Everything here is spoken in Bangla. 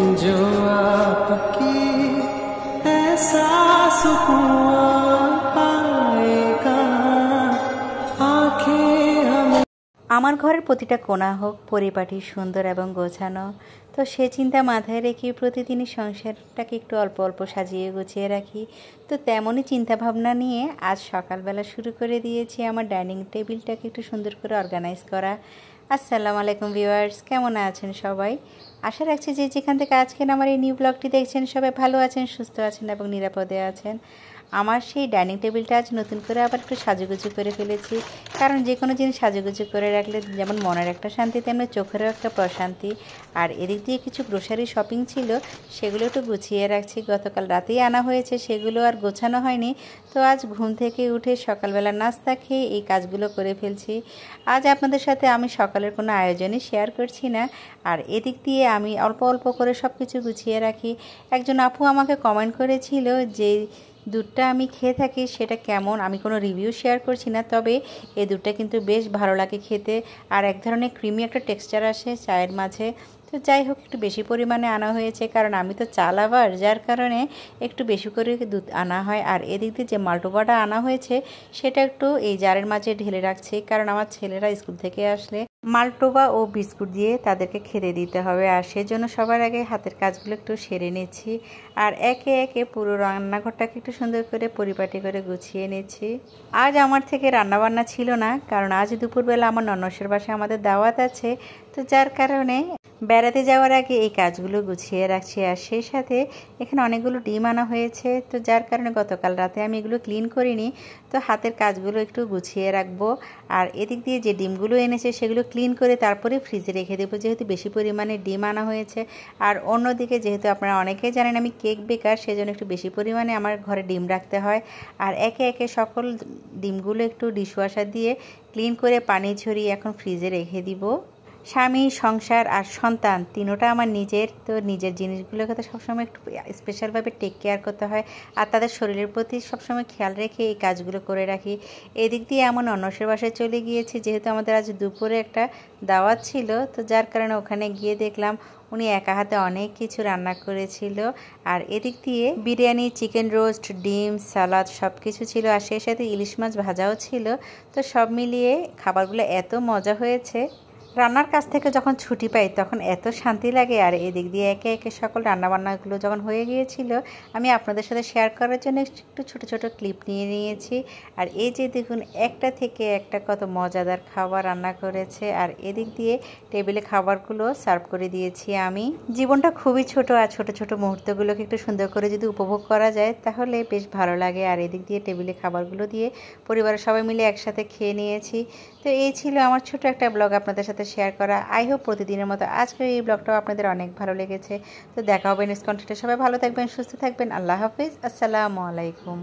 जो आपकी ऐसा सुकून पाएगा आंखें हमें। আমার ঘরের প্রতিটা কোণা হোক পরিপাটি সুন্দর এবং গোছানো, তো সে চিন্তা মাথায় রেখে প্রতিদিনই সংসারটাকে একটু অল্প অল্প সাজিয়ে গুছিয়ে রাখি। তো তেমনই চিন্তাভাবনা নিয়ে আজ সকালবেলা শুরু করে দিয়েছি আমার ডাইনিং টেবিলটাকে একটু সুন্দর করে অর্গানাইজ করা। আসসালামু আলাইকুম ভিউয়ার্স, কেমন আছেন সবাই? আশা রাখছি যে যেখান থেকে আজকের আমার এই নিউ ব্লগটি দেখছেন সবাই ভালো আছেন, সুস্থ আছেন এবং নিরাপদে আছেন। আমার সেই ডাইনিং টেবিলটা আজ নতুন করে আবার একটু সাজুগুজু করে ফেলেছি, কারণ যে কোনো জিনিস সাজুগুজু করে রাখলে যেমন মনের একটা শান্তি তেমনি চোখেরও একটা প্রশান্তি। আর এদিক দিয়ে কিছু গ্রোসারি শপিং ছিল, সেগুলো একটু গুছিয়ে রাখছি। গতকাল রাতেই আনা হয়েছে, সেগুলো আর গোছানো হয়নি। তো আজ ঘুম থেকে উঠে সকালবেলা নাস্তা খেয়ে এই কাজগুলো করে ফেলছি। আজ আপনাদের সাথে আমি সকালের কোনো আয়োজনই শেয়ার করছি না। আর এদিক দিয়ে আমি অল্প অল্প করে সব কিছু গুছিয়ে রাখি। একজন আপু আমাকে কমেন্ট করেছিল যে দুধটা আমি খেয়ে থাকি সেটা কেমন। আমি কোনো রিভিউ শেয়ার করছি না, তবে এই দুধটা কিন্তু বেশ ভালো লাগে খেতে, আর এক ধরনের ক্রিমি একটা টেক্সচার আসে চায়ের মাঝে। তো যাই হোক, একটু বেশি পরিমাণে আনা হয়েছে, কারণ আমি তো চা লাভার, যার কারণে একটু বেশি করে দুধ আনা হয়। আর এদিক দিয়ে যে মাল্টোবাটা আনা হয়েছে সেটা একটু এই জারের মাঝে ঢেলে রাখছি, কারণ আমার ছেলেরা স্কুল থেকে আসলে মাল্টোবা ও বিস্কুট দিয়ে তাদেরকে খেতে দিতে হবে। আর সেজন্য সবার আগে হাতের কাজগুলো একটু সেরে নিচ্ছি, আর একে একে পুরো রান্নাঘরটাকে একটু সুন্দর করে পরিপাটি করে গুছিয়ে নিচ্ছি। আজ আমার থেকে রান্নাবান্না ছিল না, কারণ আজ দুপুরবেলা আমার ননসের বাসায় আমাদের দাওয়াত আছে। তো যার কারণে বেড়াতে যাওয়ার আগে এই কাজগুলো গুছিয়ে রাখছি। আর সেই সাথে এখানে অনেকগুলো ডিম আনা হয়েছে, তো যার কারণে গতকাল রাতে আমি এগুলো ক্লিন করিনি, তো হাতের কাজগুলো একটু গুছিয়ে রাখবো। আর এদিক দিয়ে যে ডিমগুলো এনেছে সেগুলো ক্লিন করে তারপরে ফ্রিজে রেখে দেবো, যেহেতু বেশি পরিমাণে ডিম আনা হয়েছে। আর অন্যদিকে যেহেতু আপনারা অনেকেই জানেন আমি কেক বেকার, সেজন্য একটু বেশি পরিমাণে আমার ঘরে ডিম রাখতে হয়। আর একে একে সকল ডিমগুলো একটু ডিশওয়াশার দিয়ে ক্লিন করে পানি ঝরিয়ে এখন ফ্রিজে রেখে দিব। স্বামী, সংসার আর সন্তান তিনোটা আমার নিজের, তো নিজের জিনিসগুলোকে তো সবসময় একটু স্পেশালভাবে টেক কেয়ার করতে হয়, আর তাদের শরীরের প্রতি সবসময় খেয়াল রেখে এই কাজগুলো করে রাখি। এদিক দিয়ে এমন অন্যসের বাসায় চলে গিয়েছি, যেহেতু আমাদের আজ দুপুরে একটা দাওয়াত ছিল, তো যার কারণে ওখানে গিয়ে দেখলাম উনি একা হাতে অনেক কিছু রান্না করেছিল। আর এদিক দিয়ে বিরিয়ানি, চিকেন রোস্ট, ডিম, সালাদ সব কিছু ছিল, আর সেই সাথে ইলিশ মাছ ভাজাও ছিল। তো সব মিলিয়ে খাবারগুলো এত মজা হয়েছে। রান্নার কাছ থেকে যখন ছুটি পাই তখন এত শান্তি লাগে। আর এদিক দিয়ে একে একে সকল রান্নাবান্নাগুলো যখন হয়ে গিয়েছিল, আমি আপনাদের সাথে শেয়ার করার জন্য একটু ছোট ছোট ক্লিপ নিয়ে নিয়েছি। আর এই যে দেখুন, একটা থেকে একটা কত মজাদার খাবার রান্না করেছে। আর এদিক দিয়ে টেবিলে খাবারগুলো সার্ভ করে দিয়েছি আমি। জীবনটা খুবই ছোট, আর ছোট ছোট মুহূর্তগুলোকে একটু সুন্দর করে যদি উপভোগ করা যায় তাহলে বেশ ভালো লাগে। আর এদিক দিয়ে টেবিলে খাবারগুলো দিয়ে পরিবারের সবাই মিলে একসাথে খেয়ে নিয়েছি। তো এই ছিল আমার ছোট একটা ব্লগ আপনাদের সাথে শেয়ার করা। আই হোপ প্রতিদিনের মতো আজকের এই ব্লগটাও আপনাদের অনেক ভালো লেগেছে। তো দেখা হবে নেক্সট কন্টেন্টে। সবাই ভালো থাকবেন, সুস্থ থাকবেন। আল্লাহ হাফিজ, আসসালামু আলাইকুম।